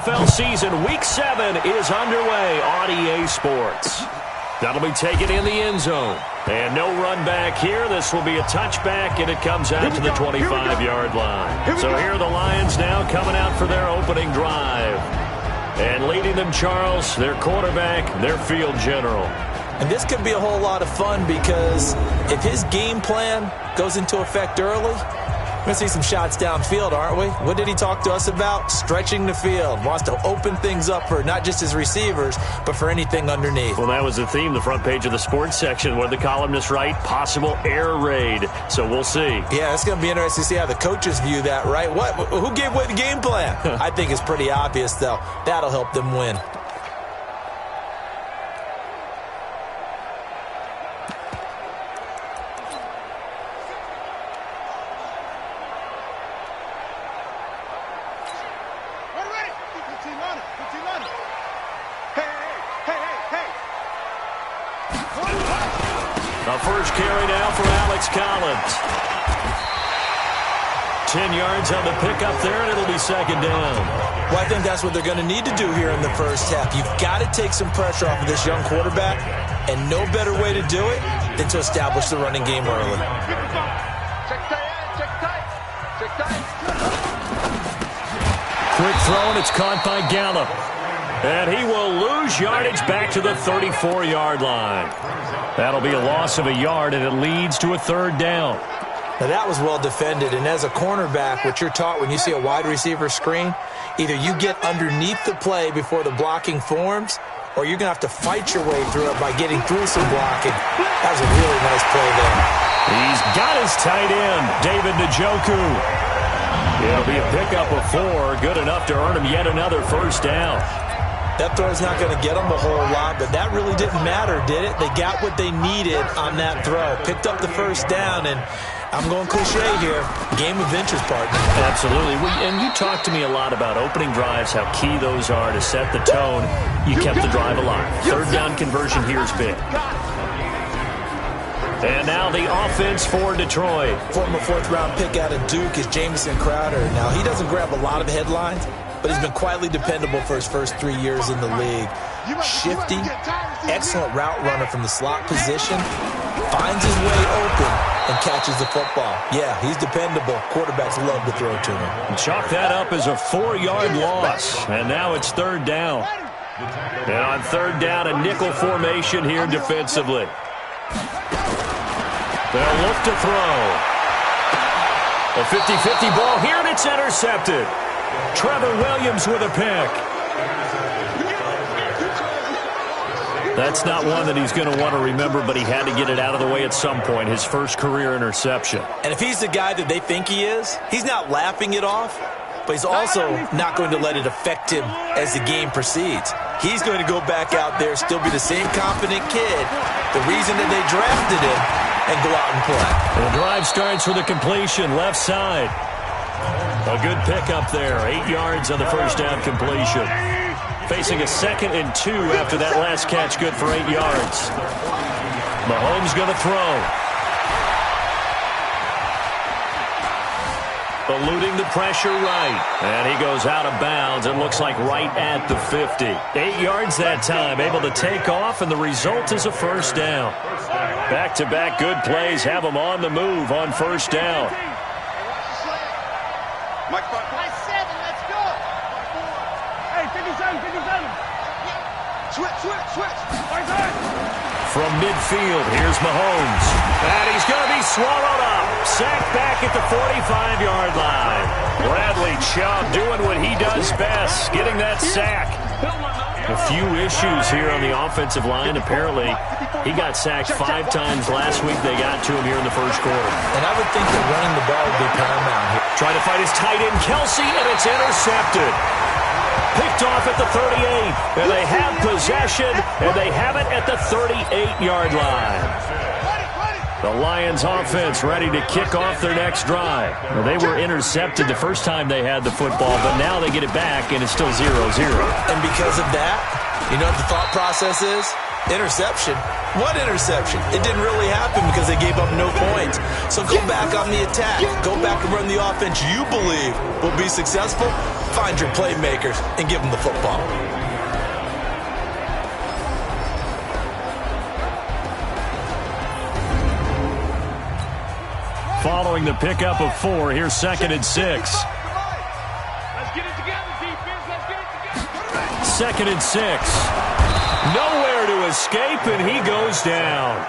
NFL season, Week 7 is underway on EA Sports. That'll be taken in the end zone. And no run back here. This will be a touchback, and it comes out to the 25-yard line. So here are the Lions now coming out for their opening drive. And leading them, Charles, their quarterback, their field general. And this could be a whole lot of fun because if his game plan goes into effect early, we're going to see some shots downfield, aren't we? What did he talk to us about? Stretching the field. Wants to open things up for not just his receivers, but for anything underneath. Well, that was the theme, the front page of the sports section, where the columnists write, possible air raid. So we'll see. Yeah, it's going to be interesting to see how the coaches view that, right? Who gave away the game plan? I think it's pretty obvious, though. That'll help them win. The first carry now for Alex Collins. 10 yards on the pickup there, and it'll be second down. Well, I think that's what they're going to need to do here in the first half. You've got to take some pressure off of this young quarterback, and no better way to do it than to establish the running game early. Quick throw, and it's caught by Gallup. And he will lose yardage back to the 34-yard line. That'll be a loss of a yard, and it leads to a third down. Now, that was well defended, and as a cornerback, what you're taught when you see a wide receiver screen, either you get underneath the play before the blocking forms, or you're going to have to fight your way through it by getting through some blocking. That was a really nice play there. He's got his tight end, David Njoku. It'll be a pickup of 4, good enough to earn him yet another first down. That throw's not going to get them a whole lot, but that really didn't matter, did it? They got what they needed on that throw. Picked up the first down, and I'm going cliche here. Game of inches, partner. Absolutely. And you talked to me a lot about opening drives, how key those are to set the tone. You kept the drive alive. Third down conversion here is big. And now the offense for Detroit. Former fourth-round pick out of Duke is Jamison Crowder. Now, he doesn't grab a lot of headlines, but he's been quietly dependable for his first 3 years in the league. Shifty, excellent route runner from the slot position, finds his way open and catches the football. Yeah, he's dependable. Quarterbacks love to throw to him. Chalk that up as a 4-yard loss, and now it's third down. And on third down, a nickel formation here defensively. They'll look to throw. A 50-50 ball here, and it's intercepted. Trevor Williams with a pick. That's not one that he's going to want to remember, but he had to get it out of the way at some point, his first career interception. And if he's the guy that they think he is, he's not laughing it off, but he's also not going to let it affect him as the game proceeds. He's going to go back out there, still be the same confident kid, the reason that they drafted him, and go out and play. The drive starts with a completion, left side. A good pickup there, 8 yards on the first down completion. Facing a 2nd and 2 after that last catch, good for 8 yards. Mahomes going to throw. Eluding the pressure right. And he goes out of bounds. It looks like right at the 50. 8 yards that time, able to take off, and the result is a first down. Back-to-back good plays have him on the move on first down. From midfield, here's Mahomes. And he's going to be swallowed up. Sacked back at the 45-yard line. Bradley Chubb doing what he does best, getting that sack. A few issues here on the offensive line. Apparently, he got sacked 5 times last week. They got to him here in the first quarter. And I would think that running the ball would be paramount here. Trying to fight his tight end, Kelsey, and it's intercepted. Picked off at the 38, and they have possession, and they have it at the 38-yard line. The Lions offense ready to kick off their next drive. Well, they were intercepted the first time they had the football, but now they get it back, and it's still 0-0. And because of that, you know what the thought process is? Interception. What interception? It didn't really happen because they gave up no points. So go back on the attack. Go back and run the offense you believe will be successful. find your playmakers and give them the football. Following the pickup of 4, here's 2nd and 6. Let's get it together, defense. Let's get it together. 2nd and 6. Nowhere to escape, and he goes down.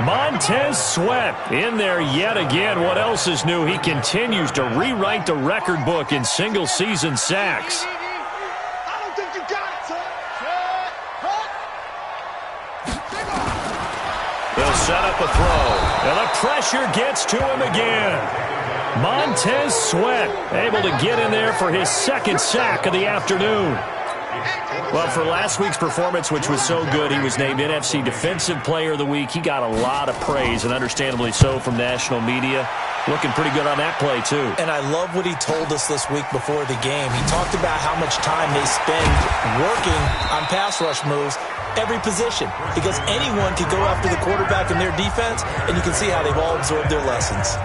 Montez Sweat in there yet again. What else is new? He continues to rewrite the record book in single-season sacks. I don't think you got it, son. They'll set up a throw, and the pressure gets to him again. Montez Sweat able to get in there for his 2nd sack of the afternoon. Well, for last week's performance, which was so good, he was named NFC Defensive Player of the Week. He got a lot of praise, and understandably so, from national media. Looking pretty good on that play, too. And I love what he told us this week before the game. He talked about how much time they spend working on pass rush moves, every position, because anyone can go after the quarterback in their defense, and you can see how they've all absorbed their lessons.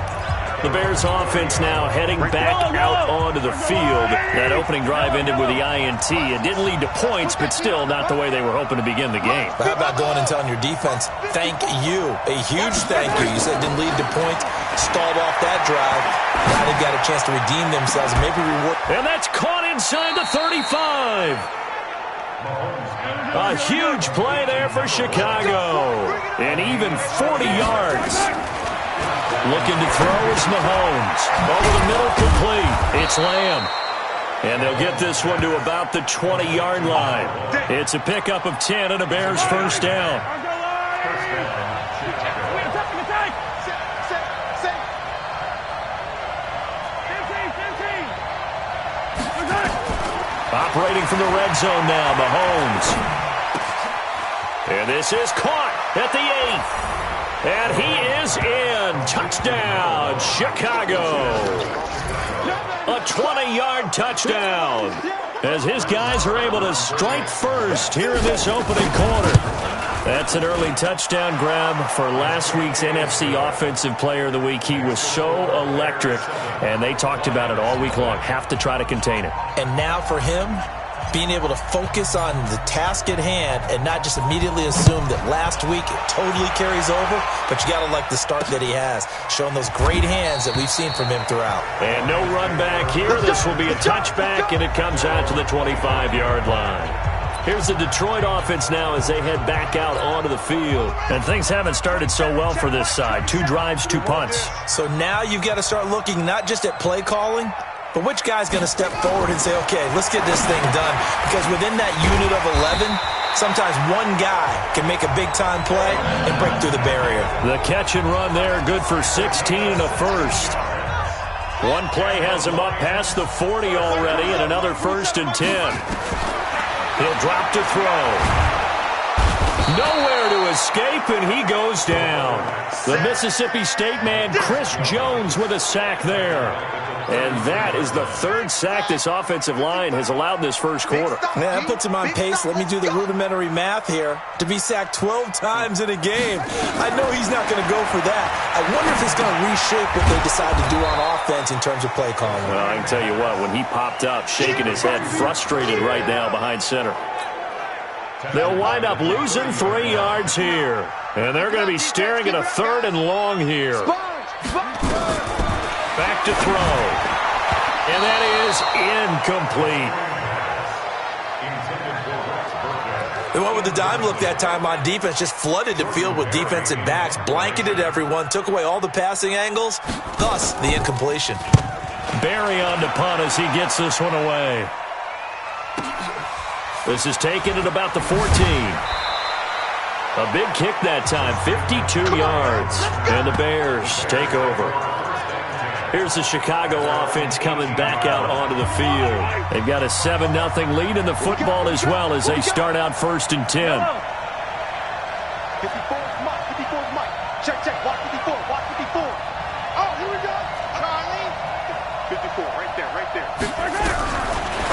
The Bears offense now heading back out onto the field. That opening drive ended with the INT. It didn't lead to points, but still not the way they were hoping to begin the game. But how about going and telling your defense, thank you, a huge thank you. You said it didn't lead to points, stalled off that drive. Now they've got a chance to redeem themselves and maybe reward. And that's caught inside the 35. A huge play there for Chicago. And even 40 yards. Looking to throw is Mahomes. Over the middle, complete. It's Lamb. And they'll get this one to about the 20-yard line. It's a pickup of 10 and a Bears first down. Operating from the red zone now, Mahomes. And this is caught at the 8th. And he is in. Touchdown, Chicago. A 20-yard touchdown as his guys are able to strike first here in this opening quarter. That's an early touchdown grab for last week's NFC Offensive Player of the Week. He was so electric, and they talked about it all week long. Have to try to contain it. And now for him, being able to focus on the task at hand and not just immediately assume that last week it totally carries over, but you got to like the start that he has, showing those great hands that we've seen from him throughout. And no run back here. This will be a touchback, and it comes out to the 25-yard line. Here's the Detroit offense now as they head back out onto the field. And things haven't started so well for this side. 2 drives, 2 punts. So now you've got to start looking not just at play calling, but which guy's going to step forward and say, okay, let's get this thing done? Because within that unit of 11, sometimes one guy can make a big-time play and break through the barrier. The catch and run there, good for 16 and a first. One play has him up past the 40 already, and another 1st and 10. He'll drop to throw. Nowhere to escape, and he goes down. The Mississippi State man, Chris Jones, with a sack there. And that is the 3rd sack this offensive line has allowed this first quarter. Yeah, that puts him on pace. Let me do the rudimentary math here. To be sacked 12 times in a game. I know he's not going to go for that. I wonder if it's going to reshape what they decide to do on offense in terms of play calling. Well, I can tell you what, when he popped up, shaking his head, frustrated right now behind center. They'll wind up losing 3 yards here. And they're going to be staring at a 3rd and long here. Back to throw. And that is incomplete. They went with the dime look that time on defense, just flooded the field with defensive backs, blanketed everyone, took away all the passing angles, thus the incompletion. Barry on to punt as he gets this one away. This is taken at about the 14. A big kick that time, 52 yards. And the Bears take over. Here's the Chicago offense coming back out onto the field. They've got a 7-0 lead in the football as well as they start out 1st and 10. 54 is Mike. 54 is Mike. Check, check. Watch 54. Watch 54. Oh, here we go. Charlie. 54, right there, right there. 54.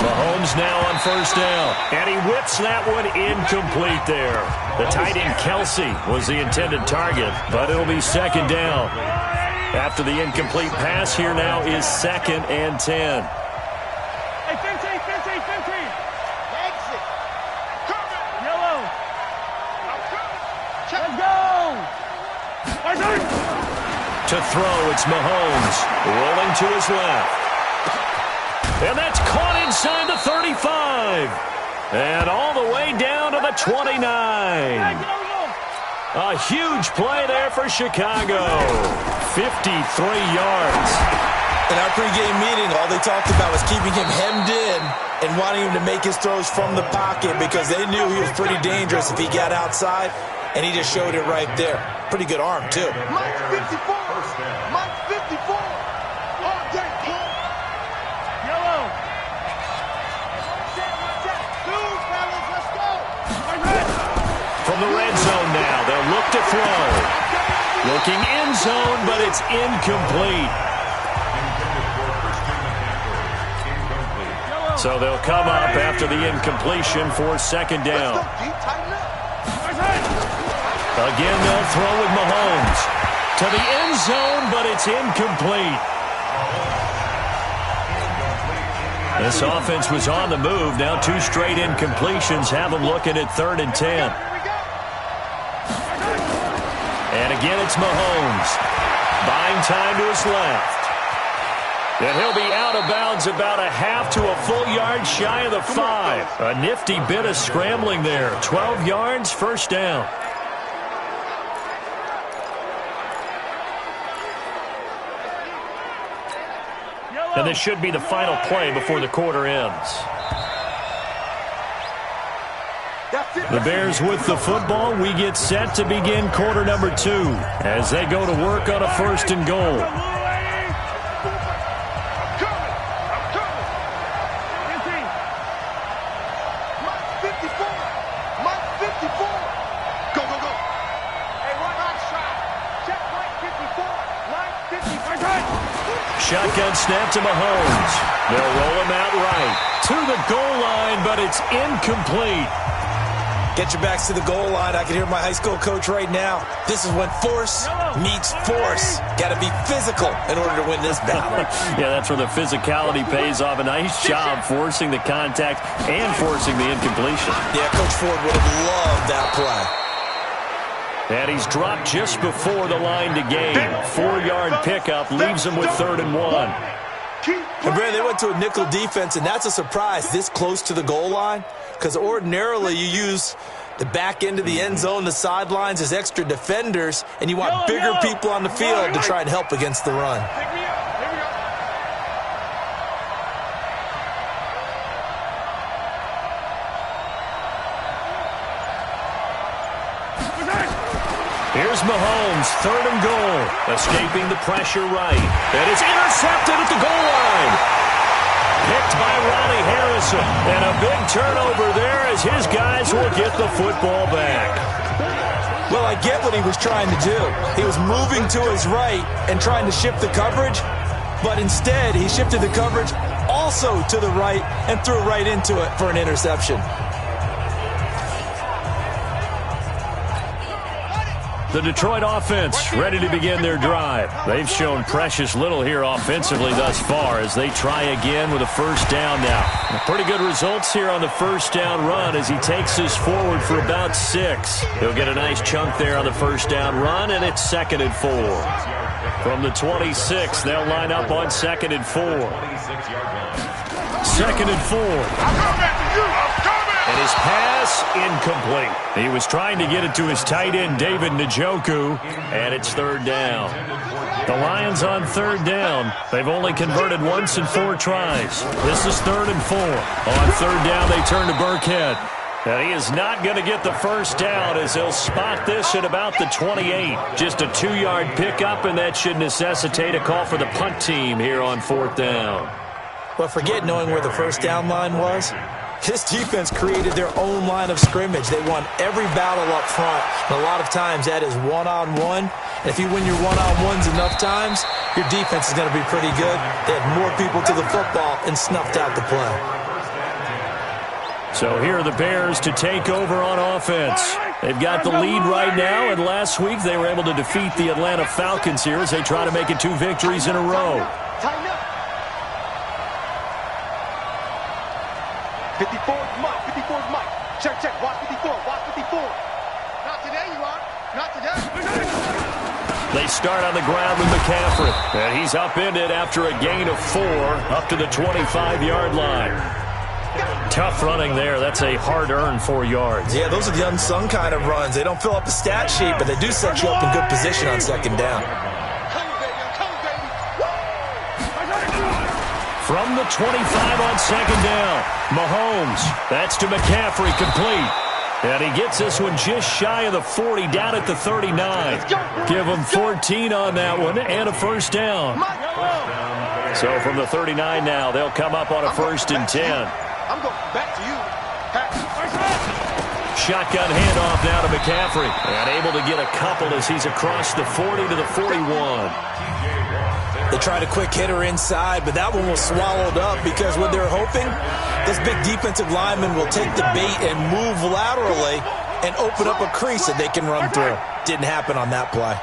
Mahomes now on 1st down. And he whips that one incomplete there. The tight end Kelsey was the intended target, but it'll be 2nd down. After the incomplete pass, here now is 2nd and 10. Hey, To throw, it's Mahomes. Rolling to his left. And that's caught inside the 35. And all the way down to the 29. A huge play there for Chicago. 53 yards. In our pregame meeting, all they talked about was keeping him hemmed in and wanting him to make his throws from the pocket because they knew he was pretty dangerous if he got outside, and he just showed it right there. Pretty good arm, too. Mike 54. Mike 54. All day, pull. Yellow. Two, fellas, let's go. From the red zone now, they'll look to throw. Looking end zone, but it's incomplete. So they'll come up after the incompletion for second down. Again, they'll throw with Mahomes. To the end zone, but it's incomplete. This offense was on the move. Now 2 straight incompletions have them looking at 3rd and 10. And again, it's Mahomes. Buying time to his left. And he'll be out of bounds about a half to a full yard shy of the 5. A nifty bit of scrambling there. 12 yards, first down. And this should be the final play before the quarter ends. The Bears with the football. We get set to begin quarter number 2 as they go to work on a 1st and goal. Shotgun snap to Mahomes. They'll roll him out right. To the goal line, but it's incomplete. Get your backs to the goal line. I can hear my high school coach right now. This is when force meets force. Got to be physical in order to win this battle. Yeah, that's where the physicality pays off. A nice job forcing the contact and forcing the incompletion. Yeah, Coach Ford would have loved that play. And he's dropped just before the line to gain. 4-yard pickup leaves him with 3rd and 1. And Brad, they went to a nickel defense, and that's a surprise this close to the goal line, because ordinarily you use the back end of the end zone, the sidelines as extra defenders, and you want bigger people on the field to try and help against the run. Here's Mahomes, 3rd and goal. Escaping the pressure right. And it's intercepted at the goal line. Picked by Ronnie Harrison. And a big turnover there as his guys will get the football back. Well, I get what he was trying to do. He was moving to his right and trying to shift the coverage. But instead, he shifted the coverage also to the right and threw right into it for an interception. The Detroit offense ready to begin their drive. They've shown precious little here offensively thus far as they try again with a 1st down now. Pretty good results here on the 1st down run as he takes us forward for about 6. He'll get a nice chunk there on the 1st down run, and it's 2nd and 4. From the 26, they'll line up on 2nd and 4. 2nd and 4. And his pass, incomplete. He was trying to get it to his tight end, David Njoku, and it's 3rd down. The Lions on 3rd down. They've only converted once in 4 tries. This is 3rd and 4. On 3rd down, they turn to Burkhead. And he is not going to get the 1st down as he'll spot this at about the 28. Just a 2-yard pickup, and that should necessitate a call for the punt team here on 4th down. But forget knowing where the 1st down line was. This defense created their own line of scrimmage. They won every battle up front. And a lot of times that is one-on-one. And if you win your one-on-ones enough times, your defense is going to be pretty good. They had more people to the football and snuffed out the play. So here are the Bears to take over on offense. They've got the lead right now, and last week they were able to defeat the Atlanta Falcons here as they try to make it 2 victories in a row. 54's Mike. 54's Mike. Check, watch 54. Watch 54. Not today, you are. Not today. They start on the ground with McCaffrey. And he's upended after a gain of 4 up to the 25-yard line. Tough running there. That's a hard-earned 4 yards. Yeah, those are the unsung kind of runs. They don't fill up the stat sheet, but they do set you up in good position on second down. From the 25 on second down, Mahomes. That's to McCaffrey, complete. And he gets this one just shy of the 40, down at the 39. Give him 14 on that one and a first down. So from the 39 now, they'll come up on a 1st and 10. I'm going back to you. Shotgun handoff now to McCaffrey. And able to get a couple as he's across the 40 to the 41. They tried a quick hitter inside, but that one was swallowed up because what they're hoping, this big defensive lineman will take the bait and move laterally and open up a crease that they can run through. Didn't happen on that play.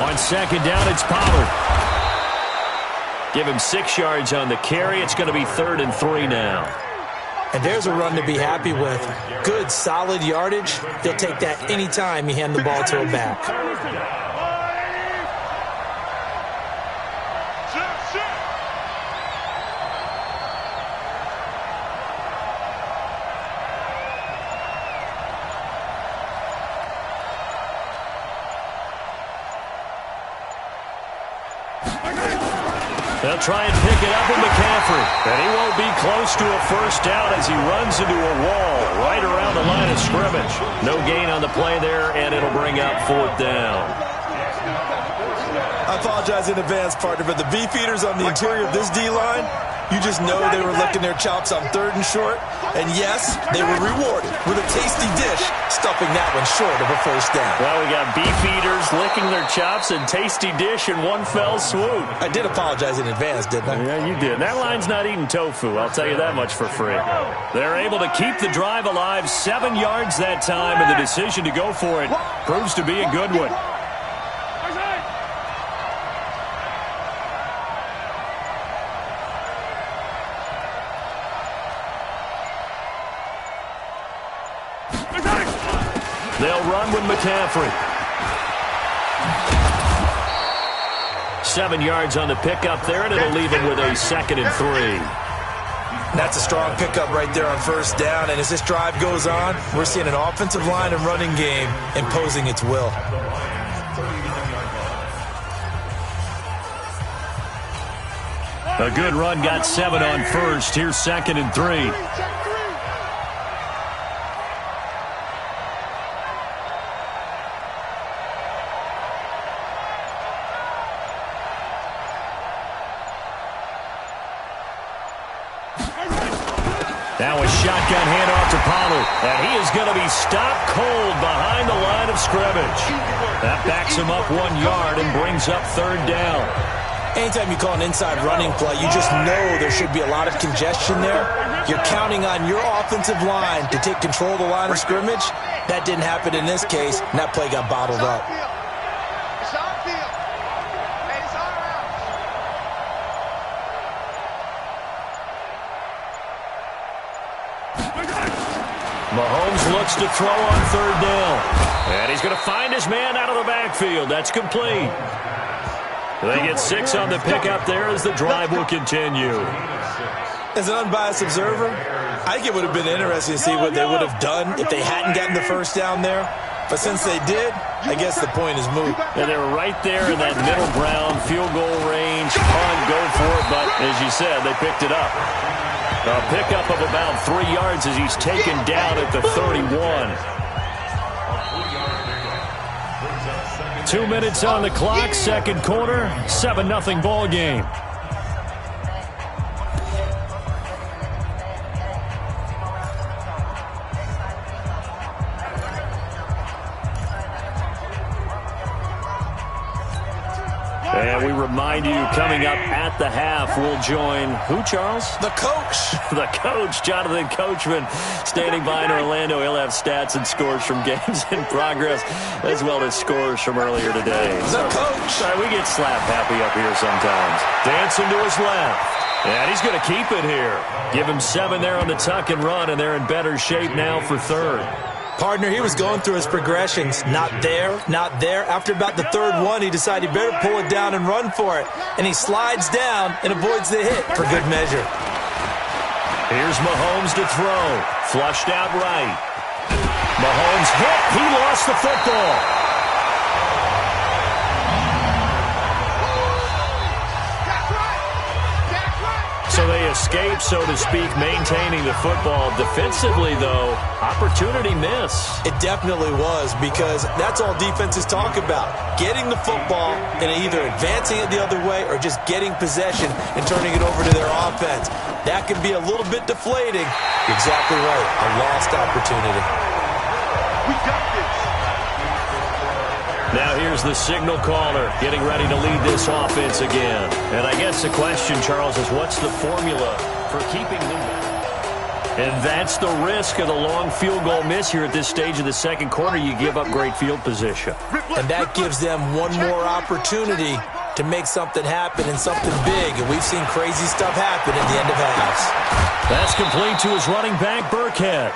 On second down, it's Pollard. Give him 6 yards on the carry. It's going to be 3rd and 3 now. And there's a run to be happy with. Good, solid yardage. They'll take that anytime you hand the ball to a back. They'll try and pick it up with McCaffrey. And he won't be close to a first down as he runs into a wall right around the line of scrimmage. No gain on the play there, and it'll bring up 4th down. I apologize in advance, partner, but the beefeaters on the interior of this D-line, you just know they were licking their chops on 3rd and short. And yes, they were rewarded with a tasty dish, stuffing that one short of a first down. Well, we got beefeaters licking their chops and tasty dish in one fell swoop. I did apologize in advance, didn't I? Yeah, you did. That line's not eating tofu, I'll tell you that much for free. They're able to keep the drive alive, 7 yards that time, and the decision to go for it proves to be a good one. They'll run with McCaffrey. 7 yards on the pickup there, and it'll leave him with a 2nd and 3. That's a strong pickup right there on first down, and as this drive goes on, we're seeing an offensive line and running game imposing its will. A good run, got 7 on first. Here's 2nd and 3. Now a shotgun handoff to Pollard, and he is going to be stopped cold behind the line of scrimmage. That backs him up 1 yard and brings up 3rd down. Anytime you call an inside running play, you just know there should be a lot of congestion there. You're counting on your offensive line to take control of the line of scrimmage. That didn't happen in this case, and that play got bottled up. Mahomes looks to throw on 3rd down. And he's going to find his man out of the backfield. That's complete. They get 6 on the pickup there as the drive will continue. As an unbiased observer, I think it would have been interesting to see what they would have done if they hadn't gotten the first down there. But since they did, I guess the point is moot. And they were right there in that middle ground, field goal range, punt, go for it. But as you said, they picked it up. A pickup of about 3 yards as he's taken down at the 31. 2 minutes on the clock, second quarter, 7-0 ball game. And we remind you, coming up at the half, we'll join who, Charles? The coach. The coach, Jonathan Coachman, standing by in Orlando. He'll have stats and scores from games in progress, as well as scores from earlier today. The coach. Sorry, we get slap happy up here sometimes. Dancing to his left. And he's going to keep it here. Give him 7 there on the tuck and run, and they're in better shape now for third. Partner, he was going through his progressions. Not there, not there. After about the third one, he decided he better pull it down and run for it. And he slides down and avoids the hit for good measure. Here's Mahomes to throw. Flushed out right. Mahomes hit. He lost the football. So they escape, so to speak, maintaining the football. Defensively, though, opportunity miss. It definitely was, because that's all defenses talk about. Getting the football and either advancing it the other way or just getting possession and turning it over to their offense. That can be a little bit deflating. You're exactly right. A lost opportunity. We got this. Now here's the signal caller getting ready to lead this offense again. And I guess the question, Charles, is what's the formula for keeping them? And that's the risk of the long field goal miss here at this stage of the second quarter. You give up great field position. And that gives them one more opportunity to make something happen and something big. And we've seen crazy stuff happen at the end of halves. That's complete to his running back, Burkhead.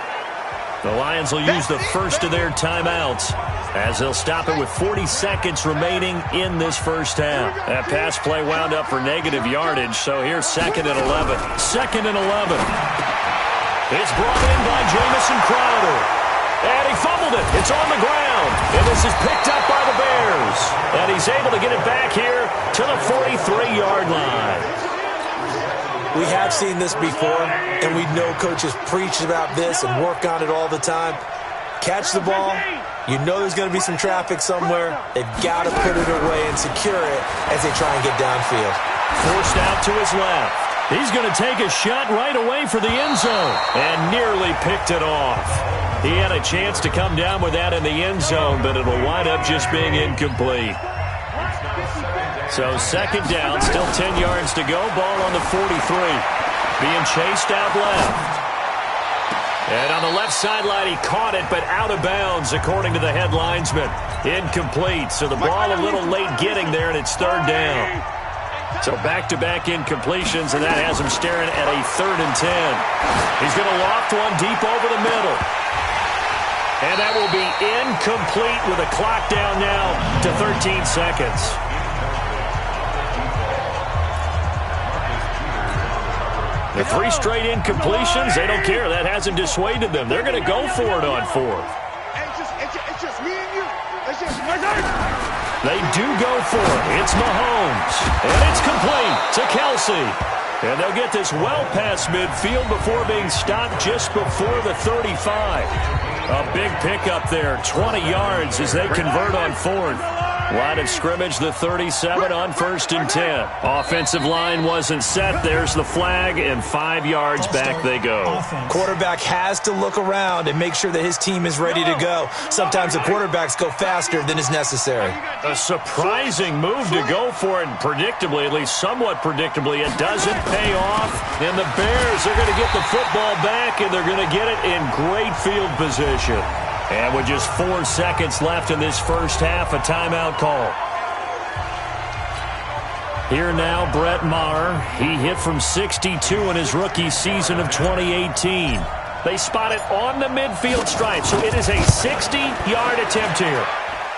The Lions will use the first of their timeouts, as they'll stop it with 40 seconds remaining in this first half. That pass play wound up for negative yardage, so here's 2nd and 11. 2nd and 11. It's brought in by Jamison Crowder. And he fumbled it. It's on the ground. And this is picked up by the Bears. And he's able to get it back here to the 43-yard line. We have seen this before, and we know coaches preach about this and work on it all the time. Catch the ball. You know there's going to be some traffic somewhere. They've got to put it away and secure it as they try and get downfield. Forced out to his left. He's going to take a shot right away for the end zone and nearly picked it off. He had a chance to come down with that in the end zone, but it'll wind up just being incomplete. So 2nd down, still 10 yards to go. Ball on the 43. Being chased out left. And on the left sideline, he caught it, but out of bounds, according to the head linesman. Incomplete. So the ball a little late getting there, and it's 3rd down. So back-to-back incompletions, and that has him staring at a 3rd and 10. He's going to loft one deep over the middle. And that will be incomplete with a clock down now to 13 seconds. The 3 straight incompletions, they don't care. That hasn't dissuaded them. They're going to go for it on 4th. It's just me and you. They do go for it. It's Mahomes. And it's complete to Kelsey. And they'll get this well past midfield before being stopped just before the 35. A big pickup there, 20 yards as they convert on 4th. Line of scrimmage, the 37 on 1st and 10. Offensive line wasn't set. There's the flag, and 5 yards back they go. Quarterback has to look around and make sure that his team is ready to go. Sometimes the quarterbacks go faster than is necessary. A surprising move to go for it, and predictably, at least somewhat predictably, it doesn't pay off. And the Bears are going to get the football back, and they're going to get it in great field position. And with just 4 seconds left in this first half, a timeout call. Here now, Brett Maher. He hit from 62 in his rookie season of 2018. They spot it on the midfield stripe, so it is a 60-yard attempt here.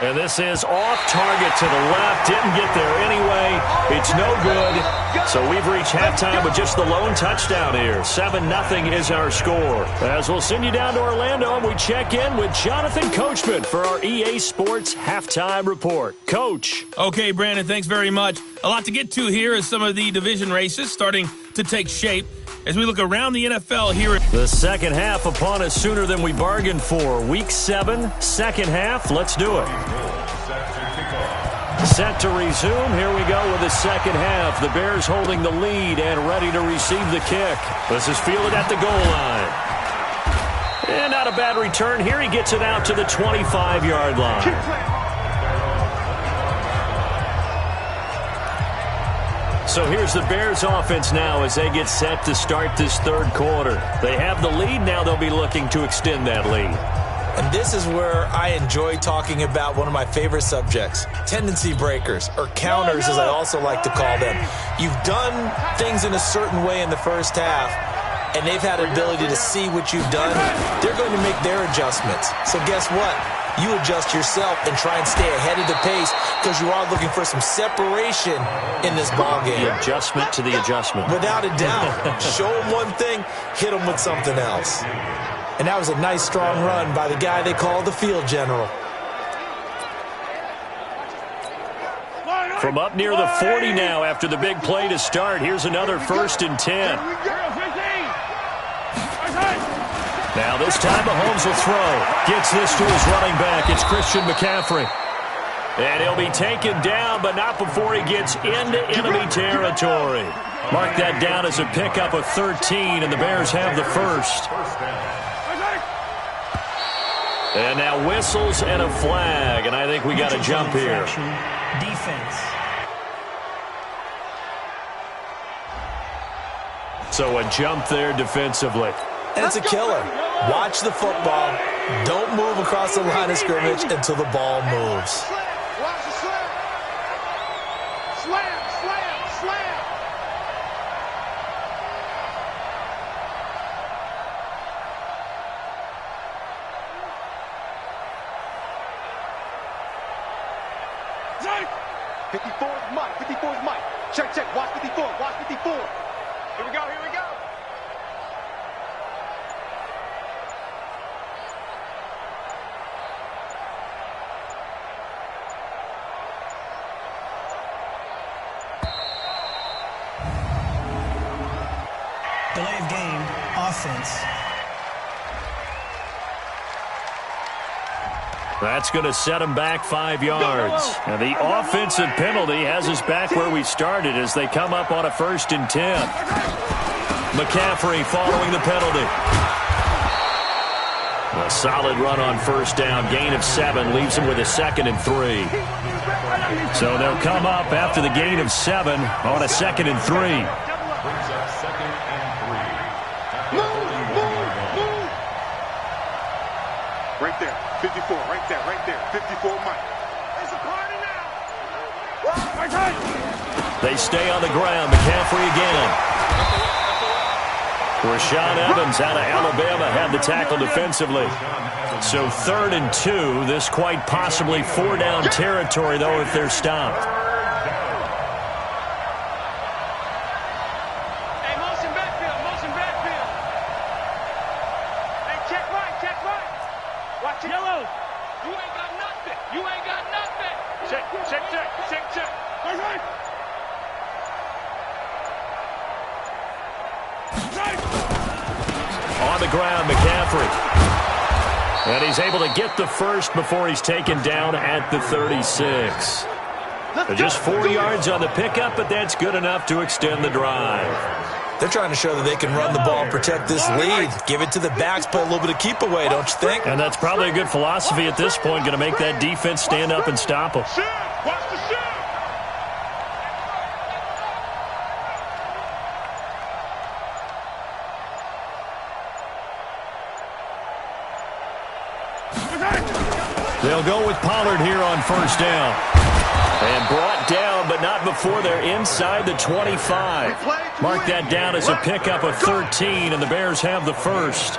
And this is off target to the left. Didn't get there anyway. It's no good. So we've reached halftime with just the lone touchdown here. 7-0 is our score. As we'll send you down to Orlando, and we check in with Jonathan Coachman for our EA Sports Halftime Report. Coach. Okay, Brandon, thanks very much. A lot to get to here as some of the division races starting to take shape. As we look around the NFL here. The second half upon us sooner than we bargained for. Week 7, second half. Let's do it. Set to resume. Here we go with the second half. The Bears holding the lead and ready to receive the kick. This is fielded at the goal line. And not a bad return here. He gets it out to the 25-yard line. So here's the Bears offense now as they get set to start this third quarter. They have the lead. Now they'll be looking to extend that lead. And this is where I enjoy talking about one of my favorite subjects, tendency breakers, or counters as I also like to call them. You've done things in a certain way in the first half, and they've had an ability to see what you've done. They're going to make their adjustments. So guess what? You adjust yourself and try and stay ahead of the pace because you are looking for some separation in this ballgame. The adjustment to the adjustment. Without a doubt. Show them one thing, hit them with something else. And that was a nice, strong run by the guy they call the field general. From up near the 40 now after the big play to start. Here's another 1st and 10. Now this time Mahomes will throw. Gets this to his running back. It's Christian McCaffrey. And he'll be taken down, but not before he gets into enemy territory. Mark that down as a pickup of 13, and the Bears have the first. And now whistles and a flag, and I think we got a jump here. Defense. So a jump there defensively. And it's a killer. Watch the football. Don't move across the line of scrimmage until the ball moves. Watch the slam. Slam, slam, slam. Check. 54 is Mike. 54 is Mike. Check, check. Watch 54. Watch 54. Here we go. Here we go. Delay of game, offense. That's going to set him back 5 yards. And the offensive penalty has us back where we started as they come up on a 1st and 10. McCaffrey following the penalty. A solid run on 1st down. Gain of 7 leaves him with a 2nd and 3. So they'll come up after the gain of 7 on a 2nd and 3. Right there, 54, right there, right there, 54 Mike. It's a party now. They stay on the ground. McCaffrey again. Rashaan Evans out of Alabama had the tackle defensively. So 3rd and 2. This quite possibly 4-down territory, though, if they're stopped. Hey, motion backfield, motion backfield. Hey, check right, check right. Watch it. Yellow. You ain't got nothing. You ain't got nothing. Check, check, check, check, check. Right, right. On the ground, McCaffrey. And he's able to get the first before he's taken down at the 36. Just 4 yards on the pickup, but that's good enough to extend the drive. They're trying to show that they can run the ball and protect this lead. Give it to the backs, play a little bit of keep away, don't you think? And that's probably a good philosophy at this point, going to make that defense stand up and stop them. Watch the shoot. They'll go with Pollard here on 1st down. And brought down, but not before they're inside the 25. Mark that down as a pickup of 13, and the Bears have the first.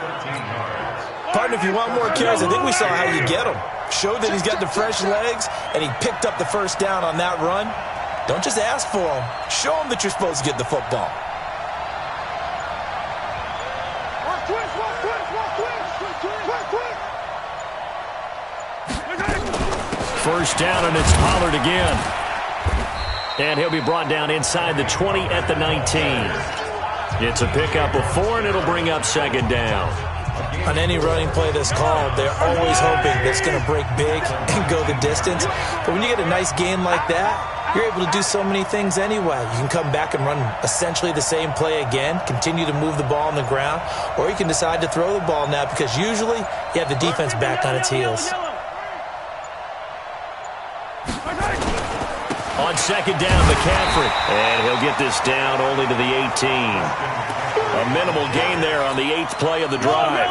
Partner, if you want more carries, I think we saw how you get him. Showed that he's got the fresh legs, and he picked up the 1st down on that run. Don't just ask for him. Show him that you're supposed to get the football. Watch twist, watch twist, watch twist. Twist, twist. 1st down, and it's Pollard again. And he'll be brought down inside the 20 at the 19. It's a pickup of 4, and it'll bring up 2nd down. On any running play that's called, they're always hoping that it's going to break big and go the distance. But when you get a nice gain like that, you're able to do so many things anyway. You can come back and run essentially the same play again, continue to move the ball on the ground, or you can decide to throw the ball now because usually you have the defense back on its heels. On second down, McCaffrey. And he'll get this down only to the 18. A minimal gain there on the 8th play of the drive.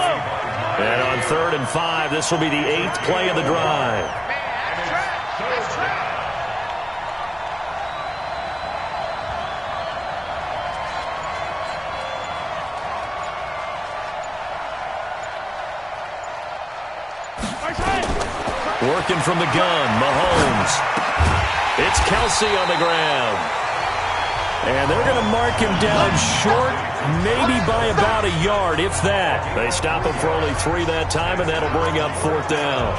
And on 3rd and 5, this will be the 8th play of the drive. Working from the gun, Mahomes. It's Kelsey on the ground. And they're going to mark him down short, maybe by about a yard, if that. They stop him for only 3 that time, and that'll bring up 4th down.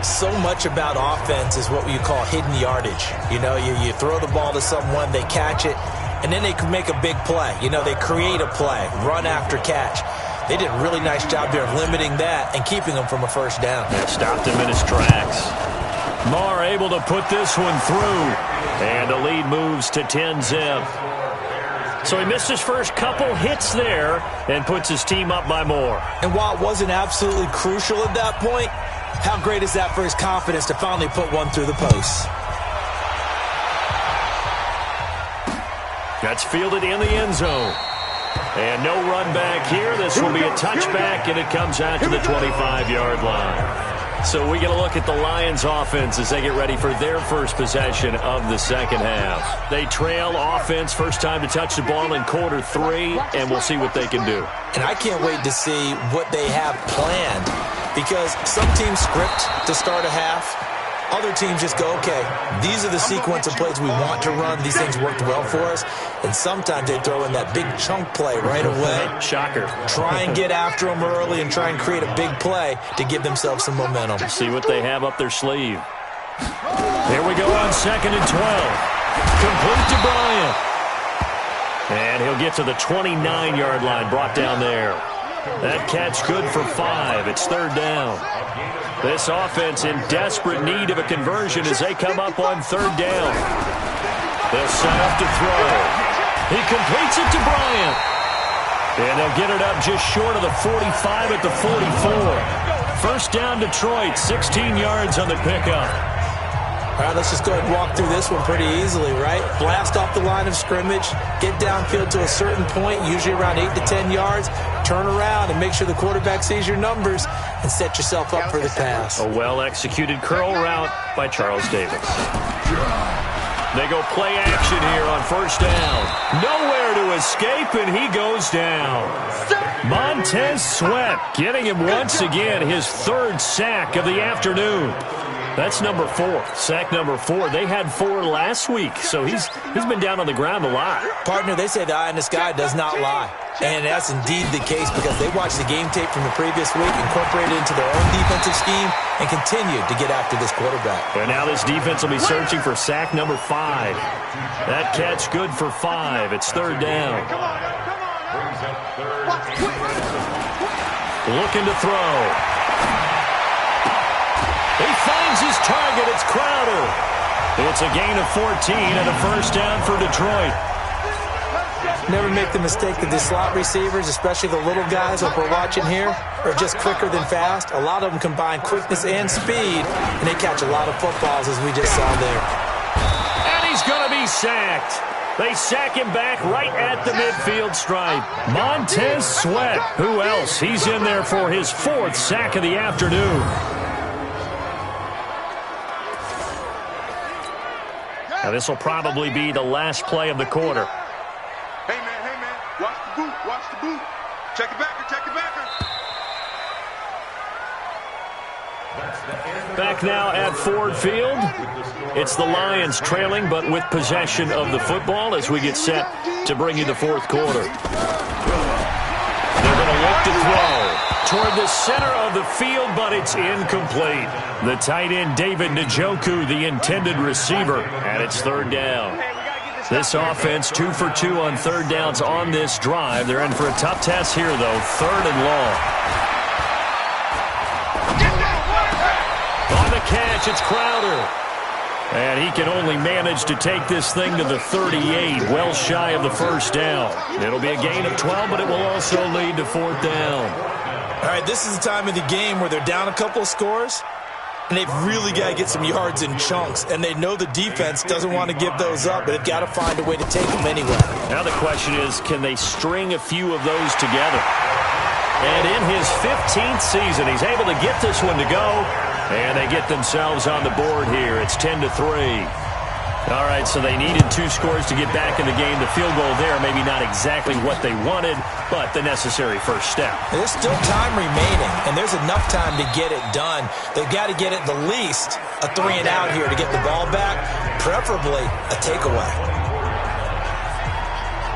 So much about offense is what you call hidden yardage. You know, you throw the ball to someone, they catch it, and then they can make a big play. You know, they create a play, run after catch. They did a really nice job there of limiting that and keeping him from a first down. They stopped him in his tracks. Marr able to put this one through. And the lead moves to 10-zip. So he missed his first couple hits there and puts his team up by more. And while it wasn't absolutely crucial at that point, how great is that for his confidence to finally put one through the post? That's fielded in the end zone. And no run back here. This will be a touchback, and it comes out to the 25-yard line. So we get a look at the Lions offense as they get ready for their first possession of the second half. They trail offense, first time to touch the ball in quarter 3, and we'll see what they can do. And I can't wait to see what they have planned, because some teams script to start a half. Other teams just go, okay, these are the sequence of plays we want to run. These things worked well for us. And sometimes they throw in that big chunk play right away. Shocker. Try and get after them early and try and create a big play to give themselves some momentum. See what they have up their sleeve. Here we go on 2nd and 12. Complete to Bryant. And he'll get to the 29-yard line, brought down there. That catch good for 5. It's 3rd down. This offense in desperate need of a conversion as they come up on 3rd down. They'll set up to throw. He completes it to Bryant. And they'll get it up just short of the 45 at the 44. First down Detroit, 16 yards on the pickup. All right, let's just go ahead and walk through this one pretty easily, right? Blast off the line of scrimmage, get downfield to a certain point, usually around 8 to 10 yards, turn around and make sure the quarterback sees your numbers and set yourself up for the pass. A well-executed curl route by Charles Davis. They go play action here on first down. Nowhere to escape, and he goes down. Montez Sweat getting him once again, his 3rd sack of the afternoon. That's number 4, sack number 4. They had 4 last week, so he's been down on the ground a lot. Partner, they say the eye in the sky does not lie. And that's indeed the case because they watched the game tape from the previous week, incorporated it into their own defensive scheme, and continued to get after this quarterback. And now this defense will be searching for sack number 5. That catch good for 5. It's 3rd down. Looking to throw. He finds his target. It's Crowder. It's a gain of 14 and a first down for Detroit. Never make the mistake that the slot receivers, especially the little guys like we're watching here, are just quicker than fast. A lot of them combine quickness and speed, and they catch a lot of footballs, as we just saw there. And he's going to be sacked. They sack him back right at the midfield stripe. Montez Sweat. Who else? He's in there for his 4th sack of the afternoon. Now this will probably be the last play of the quarter. Hey, man, watch the boot, watch the boot. Check it backer. Back now at Ford Field. It's the Lions trailing, but with possession of the football as we get set to bring you the 4th quarter. They're going to look to throw toward the center of the field, but it's incomplete. The tight end, David Njoku, the intended receiver, and it's 3rd down. This offense 2 for 2 on 3rd downs on this drive. They're in for a tough test here, though. 3rd and long. On the catch, it's Crowder. And he can only manage to take this thing to the 38, well shy of the first down. It'll be a gain of 12, but it will also lead to 4th down. All right, this is the time of the game where they're down a couple of scores. and they've really got to get some yards in chunks, and they know the defense doesn't want to give those up, but they've got to find a way to take them anyway. Now the question is, can they string a few of those together? And in his 15th season, he's able to get this one to go, and they get themselves on the board here. It's 10-3. All right, so they needed 2 scores to get back in the game. The field goal there, maybe not exactly what they wanted, but the necessary first step. There's still time remaining, and there's enough time to get it done. They've got to get at the least a 3-and-out here to get the ball back, preferably a takeaway.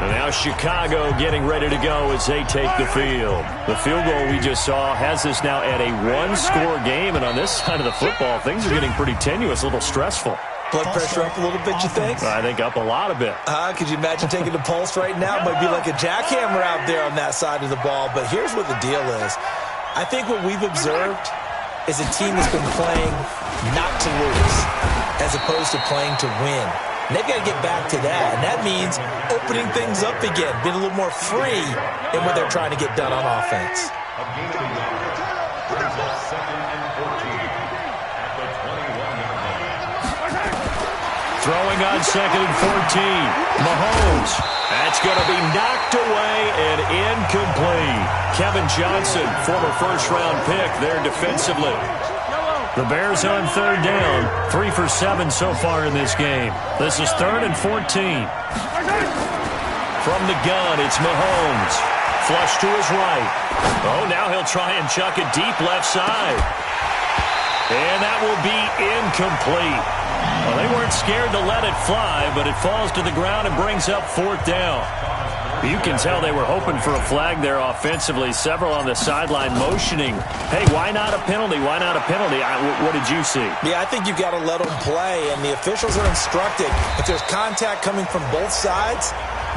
And now Chicago getting ready to go as they take the field. The field goal we just saw has this now at a 1-score game, and on this side of the football, things are getting pretty tenuous, a little stressful. Blood pressure up a little bit, you think? I think up a lot a bit. Could you imagine taking the pulse right now? It might be like a jackhammer out there on that side of the ball. But here's what the deal is. I think what we've observed is a team that's been playing not to lose as opposed to playing to win. And they've got to get back to that. And that means opening things up again, being a little more free in what they're trying to get done on offense. Throwing on 2nd and 14. Mahomes. That's going to be knocked away and incomplete. Kevin Johnson, former first-round pick there defensively. The Bears on 3rd down. 3 for 7 so far in this game. This is 3rd and 14. From the gun, it's Mahomes. Flush to his right. Oh, now he'll try and chuck it deep left side. And that will be incomplete. Well, they weren't scared to let it fly, but it falls to the ground and brings up 4th down. You can tell they were hoping for a flag there offensively. Several on the sideline motioning, hey, why not a penalty? Why not a penalty? What did you see? Yeah, I think you've got to let them play, and the officials are instructed. If there's contact coming from both sides,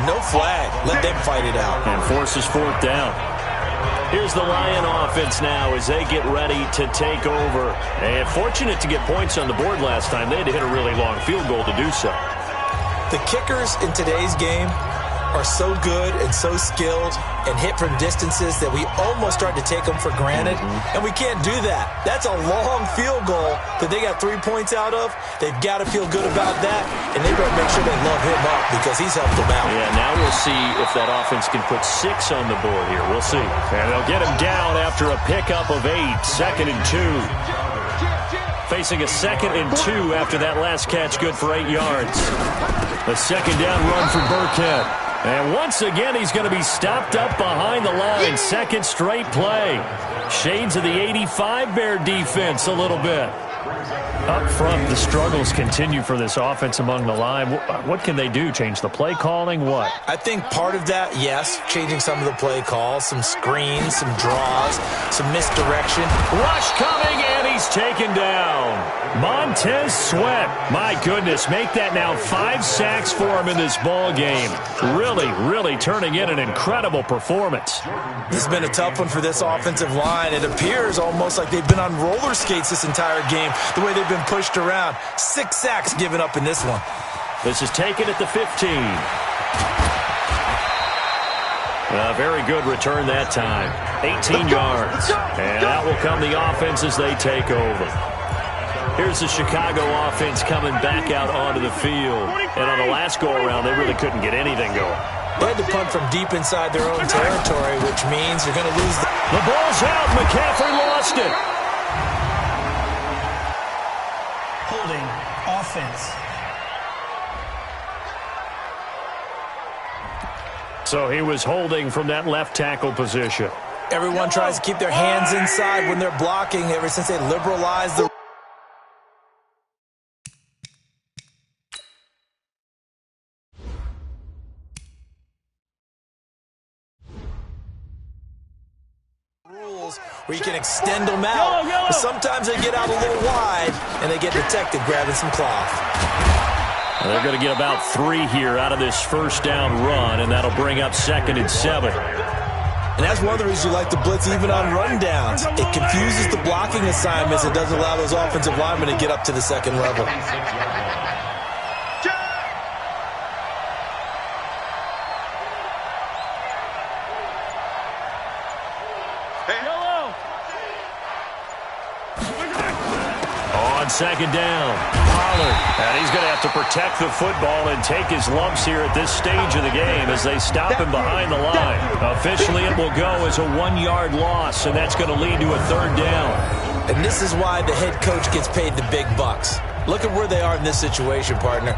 no flag. Let them fight it out. And forces 4th down. Here's the Lion offense now as they get ready to take over. And fortunate to get points on the board last time. They had to hit a really long field goal to do so. The kickers in today's game are so good and so skilled and hit from distances that we almost start to take them for granted, and we can't do that. That's a long field goal that they got 3 points out of. They've got to feel good about that, and they've got to make sure they love him up because he's helped them out. Yeah, now we'll see if that offense can put 6 on the board here. We'll see. And they'll get him down after a pickup of 8, 2nd and 2. Facing a 2nd and 2 after that last catch, good for 8 yards. A 2nd down run for Burkhead. And once again, he's going to be stopped up behind the line. 2nd straight play. Shades of the 85 Bear defense a little bit. Up front, the struggles continue for this offense among the line. What can they do? Change the play calling? What? I think part of that, yes, changing some of the play calls, some screens, some draws, some misdirection. Rush coming, and he's taken down. Montez Sweat, my goodness, make that now 5 sacks for him in this ball game. Really turning in an incredible performance. This has been a tough one for this offensive line. It appears almost like they've been on roller skates this entire game, the way they've been pushed around. 6 sacks given up in this one. This is taken at the 15. A very good return that time. 18 yards. And out will come the offense as they take over. Here's the Chicago offense coming back out onto the field. And on the last go-around, they really couldn't get anything going. They had to punt from deep inside their own territory, which means you're going to lose. The ball's out. McCaffrey lost it. Holding offense. So he was holding from that left tackle position. Everyone tries to keep their hands inside when they're blocking ever since they liberalized the rules where you can extend them out. But sometimes they get out a little wide and they get detected grabbing some cloth. They're going to get about 3 here out of this first down run, and that'll bring up 2nd and 7. And that's one of the reasons you like the blitz even on rundowns. It confuses the blocking assignments. It doesn't allow those offensive linemen to get up to the second level. on second down. Pollard. And he's going to have to protect the football and take his lumps here at this stage of the game as they stop him behind the line. Officially, it will go as a 1-yard loss, and that's going to lead to a third down. And this is why the head coach gets paid the big bucks. Look at where they are in this situation, partner.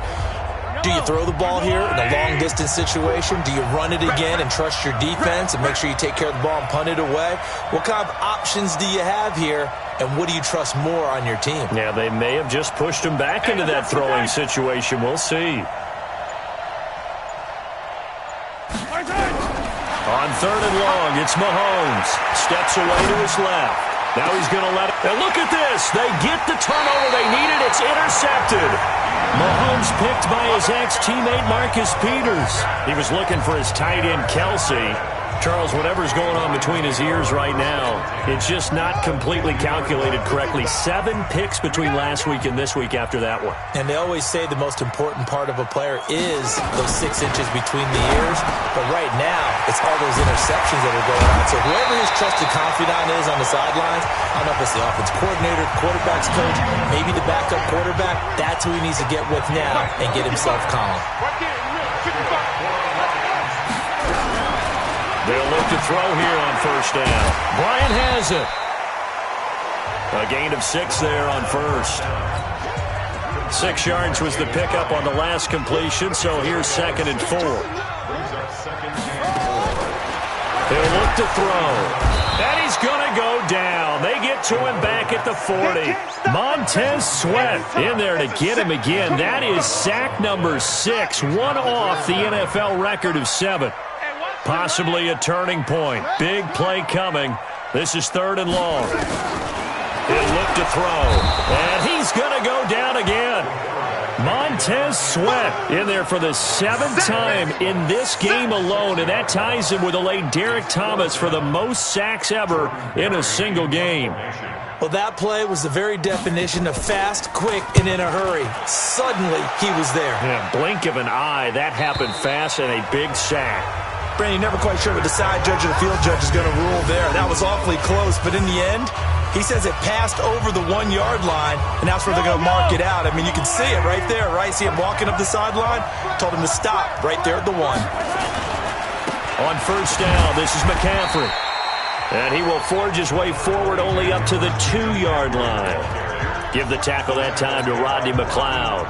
Do you throw the ball here in a long-distance situation? Do you run it again and trust your defense and make sure you take care of the ball and punt it away? What kind of options do you have here, and what do you trust more on your team? Yeah, they may have just pushed him back into that throwing situation. We'll see. On third and long, it's Mahomes. Steps away to his left. Now he's going to let it. And look at this. They get the turnover they needed. It's intercepted. Mahomes picked by his ex-teammate Marcus Peters. He was looking for his tight end, Kelsey. Charles, whatever's going on between his ears right now, it's just not completely calculated correctly. 7 picks between last week and this week after that one. And they always say the most important part of a player is those 6 inches between the ears. But right now, it's all those interceptions that are going on. So whoever his trusted confidant is on the sidelines, I don't know if it's the offense coordinator, quarterback's coach, maybe the backup quarterback, that's who he needs to get with now and get himself calm. They'll look to throw here on first down. Bryant has it. A gain of 6 there on first. 6 yards was the pickup on the last completion, so here's 2nd and 4. They'll look to throw. And he's going to go down. They get to him back at the 40. Montez Sweat in there to get him again. That is sack number 6, one off the NFL record of 7. Possibly a turning point. Big play coming. This is 3rd and long. He'll look to throw. And he's going to go down again. Montez Sweat in there for the 7th time in this game alone. And that ties him with a late Derek Thomas for the most sacks ever in a single game. Well, that play was the very definition of fast, quick, and in a hurry. Suddenly, he was there. Yeah, blink of an eye. That happened fast and a big sack. Brandon, never quite sure what the side judge or the field judge is going to rule there. That was awfully close, but in the end, he says it passed over the 1-yard line, and that's where they're going to mark it out. I mean, you can see it right there, right? See him walking up the sideline? Told him to stop right there at the 1. On first down, this is McCaffrey. And he will forge his way forward only up to the 2-yard line. Give the tackle that time to Rodney McLeod.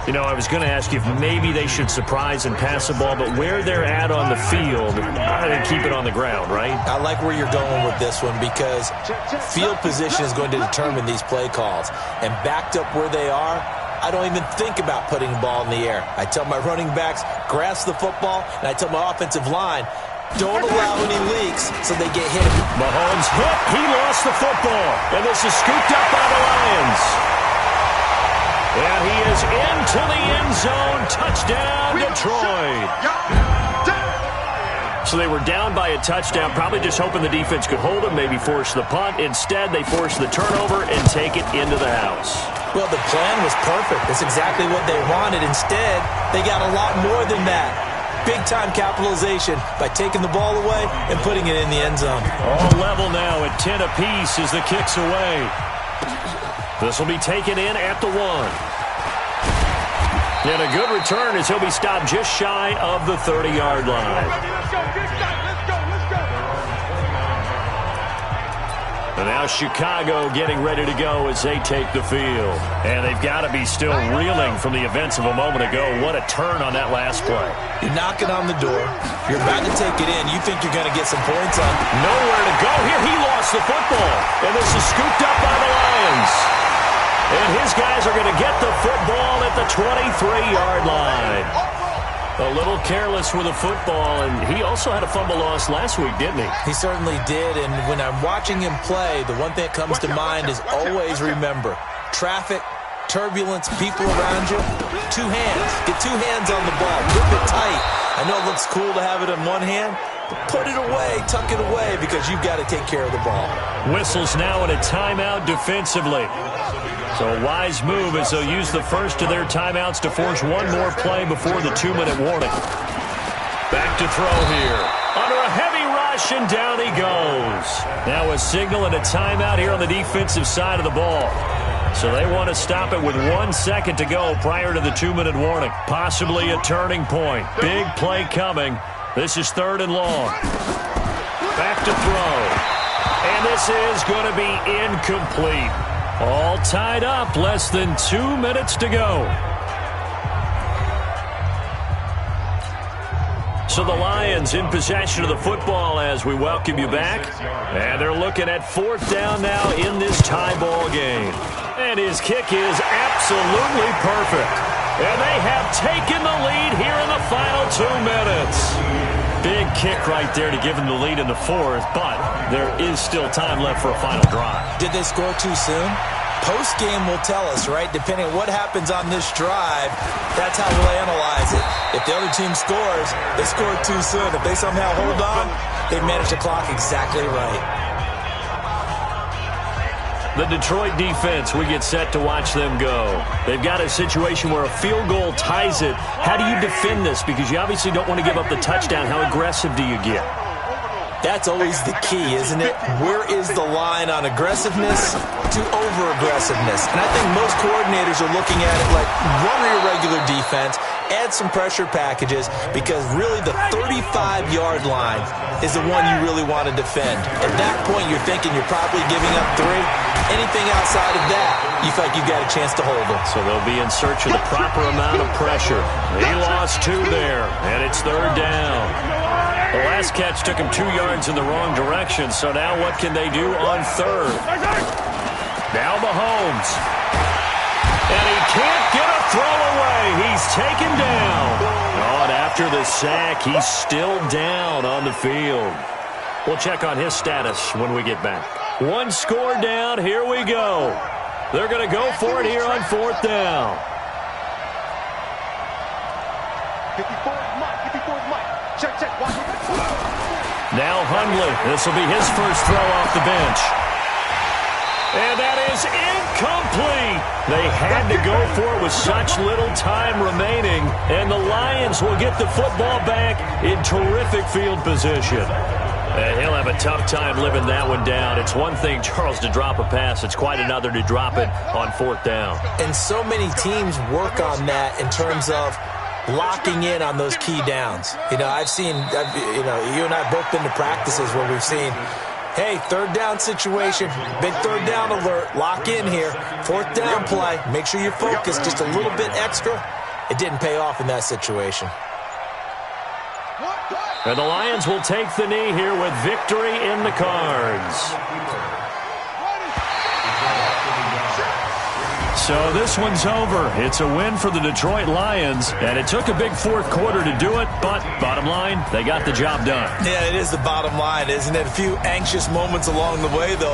You know, I was going to ask you if maybe they should surprise and pass the ball, but where they're at on the field, they keep it on the ground, right? I like where you're going with this one because field position is going to determine these play calls. And backed up where they are, I don't even think about putting the ball in the air. I tell my running backs, grasp the football, and I tell my offensive line, don't allow any leaks so they get hit. Mahomes hit. He lost the football. And this is scooped up by the Lions. And he is into the end zone. Touchdown, Detroit. So they were down by a touchdown, probably just hoping the defense could hold them, maybe force the punt. Instead, they forced the turnover and take it into the house. Well, the plan was perfect. That's exactly what they wanted. Instead, they got a lot more than that. Big-time capitalization by taking the ball away and putting it in the end zone. All level now at 10 apiece as the kick's away. This will be taken in at the 1. And a good return as he'll be stopped just shy of the 30-yard line. And now Chicago getting ready to go as they take the field. And they've got to be still reeling from the events of a moment ago. What a turn on that last play. You're knocking on the door. You're about to take it in. You think you're going to get some points on. Nowhere to go here. He lost the football. And this is scooped up by the Lions. And his guys are going to get the football at the 23-yard line. A little careless with the football, and he also had a fumble loss last week, didn't he? He certainly did, and when I'm watching him play, the one thing that comes to mind is always remember, traffic, turbulence, people around you, 2 hands. Get 2 hands on the ball. Grip it tight. I know it looks cool to have it in one hand, but put it away, tuck it away, because you've got to take care of the ball. Whistles now in a timeout defensively. So a wise move as they'll use the first of their timeouts to force one more play before the 2-minute warning. Back to throw here. Under a heavy rush, and down he goes. Now a signal and a timeout here on the defensive side of the ball. So they want to stop it with 1 second to go prior to the 2-minute warning. Possibly a turning point. Big play coming. This is 3rd and long. Back to throw. And this is going to be incomplete. All tied up. Less than 2 minutes to go. So the Lions in possession of the football as we welcome you back. And they're looking at 4th down now in this tie ball game. And his kick is absolutely perfect. And they have taken the lead here in the final 2 minutes. Big kick right there to give them the lead in the 4th, but there is still time left for a final drive. Did they score too soon? Post-game will tell us, right? Depending on what happens on this drive, that's how we'll analyze it. If the other team scores, they scored too soon. If they somehow hold on, they managed the clock exactly right. The Detroit defense, we get set to watch them go. They've got a situation where a field goal ties it. How do you defend this? Because you obviously don't want to give up the touchdown. How aggressive do you get? That's always the key, isn't it? Where is the line on aggressiveness to over-aggressiveness? And I think most coordinators are looking at it like run your regular defense, add some pressure packages, because really the 35-yard line is the one you really want to defend. At that point, you're thinking you're probably giving up 3. Anything outside of that, you feel like you've got a chance to hold them. So they'll be in search of the proper amount of pressure. He lost 2 there, and it's 3rd down. The last catch took him 2 yards in the wrong direction, so now what can they do on 3rd? Now Mahomes. And he can't get a throw away. He's taken down. Oh, and after the sack, he's still down on the field. We'll check on his status when we get back. 1 score down. Here we go. They're going to go for it here on 4th down. 54 Mike. 54 Mike. Check. Watch it. Now Hundley. This will be his first throw off the bench. And that is incomplete. They had to go for it with such little time remaining. And the Lions will get the football back in terrific field position. And he'll have a tough time living that one down. It's one thing, Charles, to drop a pass. It's quite another to drop it on 4th down. And so many teams work on that in terms of locking in on those key downs. You know, you and I have both been to practices where we've seen, hey, 3rd down situation, big 3rd down alert, lock in here, 4th down play, make sure you focus just a little bit extra. It didn't pay off in that situation. And the Lions will take the knee here with victory in the cards. So this one's over. It's a win for the Detroit Lions, and it took a big 4th quarter to do it, but bottom line, they got the job done. Yeah, it is the bottom line, isn't it? A few anxious moments along the way, though.